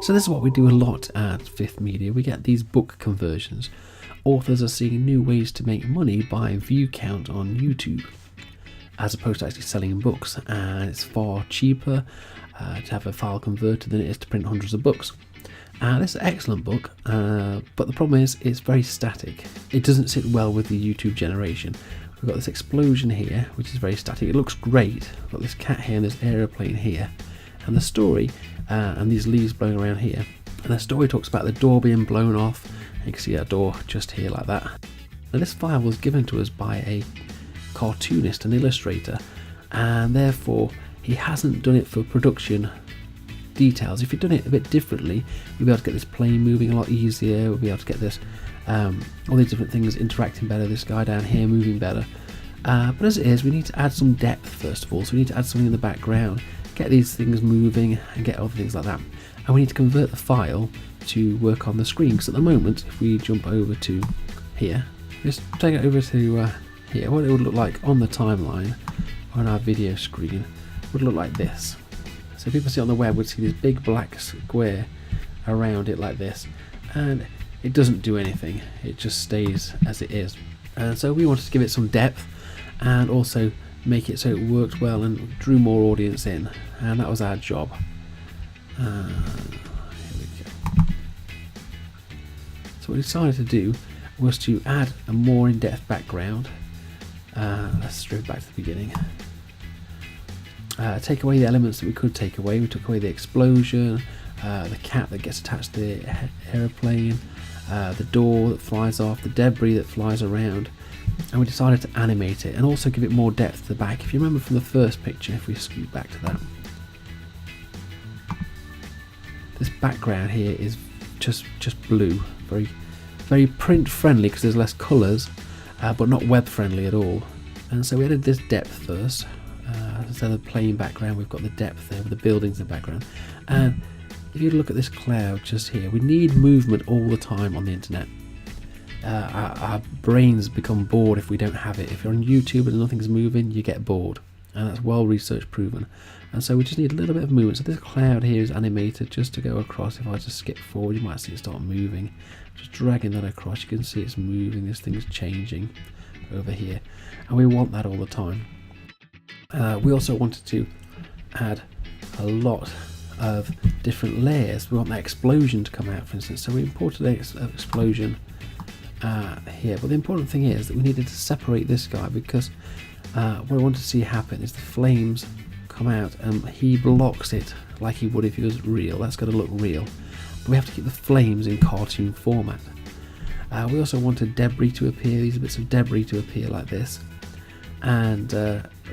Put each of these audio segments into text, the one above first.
So this is what we do a lot at Fifth Media. We get these book conversions. Authors are seeing new ways to make money by view count on YouTube, as opposed to actually selling books, and it's far cheaper to have a file converted than it is to print hundreds of books. This is an excellent book, but the problem is it's very static. It doesn't sit well with the YouTube generation. We've got this explosion here, which is very static. It looks great. We've got this cat here and this aeroplane here, and the story and these leaves blowing around here. And the story talks about the door being blown off. You can see a door just here like that. Now this file was given to us by a cartoonist and illustrator, and therefore he hasn't done it for production details. If he'd done it a bit differently, we'd be able to get this plane moving a lot easier. We'd be able to get this all these different things interacting better, this guy down here moving better. But as it is, we need to add some depth first of all. So we need to add something in the background, get these things moving and get other things like that. And we need to convert the file to work on the screen, because at the moment, if we jump over to here, just take it over to here, what it would look like on the timeline on our video screen would look like this. So people see it on the web would see this big black square around it like this, and it doesn't do anything, it just stays as it is. And so we wanted to give it some depth and also make it so it worked well and drew more audience in, and that was our job. Here we go. So what we decided to do was to add a more in-depth background. Let's straight back to the beginning. Take away the elements that we could take away. We took away the explosion, the cat that gets attached to the aeroplane, the door that flies off, the debris that flies around, and we decided to animate it and also give it more depth to the back. If you remember from the first picture, if we scoot back to that, this background here is just blue, very print friendly because there's less colours, but not web friendly at all. And so we added this depth first. Instead of the plain background, we've got the depth there with the buildings in the background. And if you look at this cloud just here, we need movement all the time on the internet. Our brains become bored if we don't have it. If you're on YouTube and nothing's moving, you get bored, and that's well research proven. And so we just need a little bit of movement. So this cloud here is animated just to go across. If I just skip forward, you might see it start moving. Just dragging that across, you can see it's moving, this thing's changing over here, and we want that all the time. We also wanted to add a lot of different layers. We want that explosion to come out, for instance, so we imported an explosion here, but the important thing is that we needed to separate this guy, because what I wanted to see happen is the flames come out and he blocks it like he would if he was real. That's got to look real, but we have to keep the flames in cartoon format. We also wanted debris to appear, these bits of debris to appear like this, and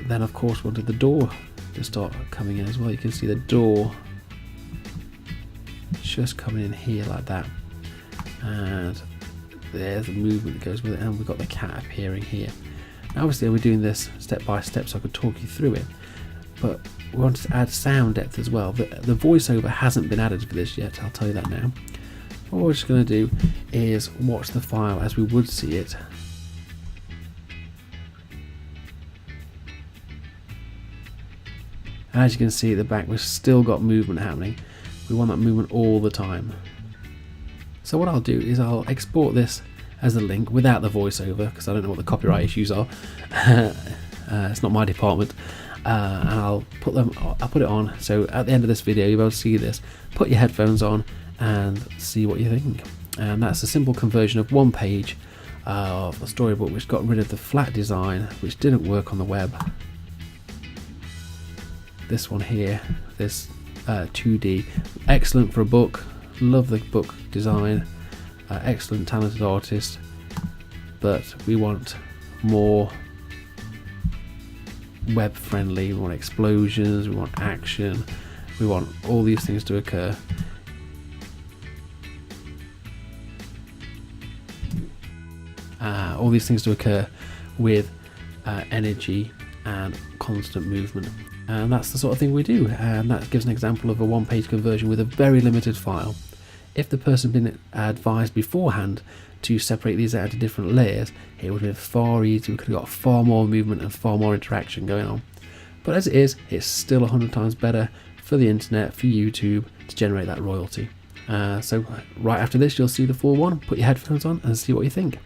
then of course wanted the door to start coming in as well. You can see the door just coming in here like that, and there's the movement that goes with it, and we've got the cat appearing here. Now obviously we're doing this step by step so I could talk you through it, but we wanted to add sound depth as well. The voiceover hasn't been added for this yet, I'll tell you that now. What we're just going to do is watch the file as we would see it. And as you can see at the back, we've still got movement happening. We want that movement all the time. So what I'll do is I'll export this as a link without the voiceover, because I don't know what the copyright issues are. It's not my department. And I'll put it on, so at the end of this video you'll be able to see this. Put your headphones on and see what you think. And that's a simple conversion of one page of a storybook which got rid of the flat design, which didn't work on the web. This one here, this 2D, excellent for a book. Love the book design, excellent talented artist, but we want more web friendly. We want explosions, we want action, we want all these things to occur. All these things to occur with energy and constant movement, and that's the sort of thing we do. And that gives an example of a one-page conversion with a very limited file. If the person had been advised beforehand to separate these out into different layers, it would have been far easier. We could have got far more movement and far more interaction going on. But as it is, it's still 100 times better for the internet, for YouTube, to generate that royalty. So right after this, you'll see the full one. Put your headphones on and see what you think.